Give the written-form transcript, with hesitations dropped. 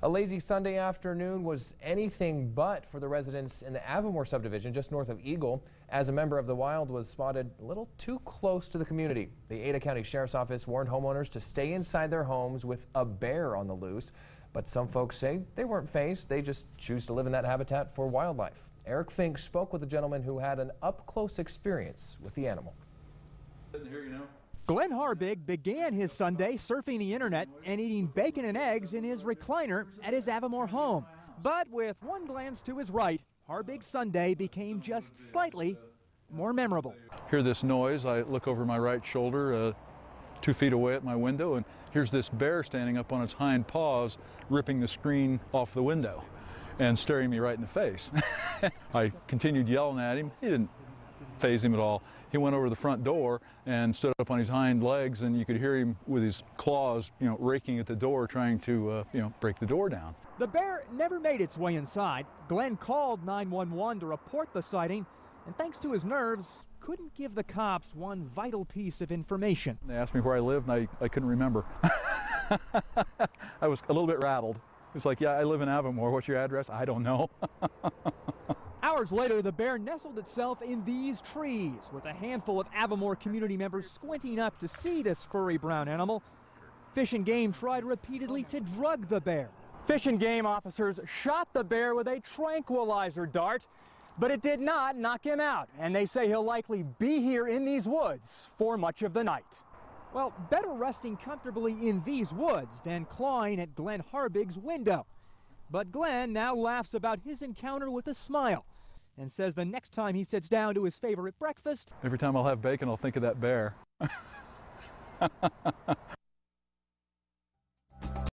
A lazy Sunday afternoon was anything but for the residents in the Avimor subdivision just north of Eagle, as a member of the wild was spotted a little too close to the community. The Ada County Sheriff's Office warned homeowners to stay inside their homes with a bear on the loose. But some folks say they weren't fazed. They just choose to live in that habitat for wildlife. Eric Fink spoke with a gentleman who had an up-close experience with the animal. Glenn Harbig began his Sunday surfing the internet and eating bacon and eggs in his recliner at his Avimor home. But with one glance to his right, Harbig's Sunday became just slightly more memorable. Hear this noise, I look over my right shoulder 2 feet away at my window, and here's this bear standing up on its hind paws, ripping the screen off the window and staring me right in the face. I continued yelling at him. He didn't faze him at all. He went over to the front door and stood up on his hind legs, and you could hear him with his claws, raking at the door, trying to, break the door down. The bear never made its way inside. Glenn called 911 to report the sighting, and thanks to his nerves, couldn't give the cops one vital piece of information. They asked me where I lived, and I couldn't remember. I was a little bit rattled. It was like, yeah, I live in Avimor. What's your address? I don't know. Hours later, the bear nestled itself in these trees, with a handful of Avimor community members squinting up to see this furry brown animal. Fish and Game tried repeatedly to drug the bear. Fish and Game officers shot the bear with a tranquilizer dart, but it did not knock him out, and they say he'll likely be here in these woods for much of the night. Well, better resting comfortably in these woods than clawing at Glenn Harbig's window. But Glenn now laughs about his encounter with a smile and says the next time he sits down to his favorite breakfast, every time I'll have bacon, I'll think of that bear.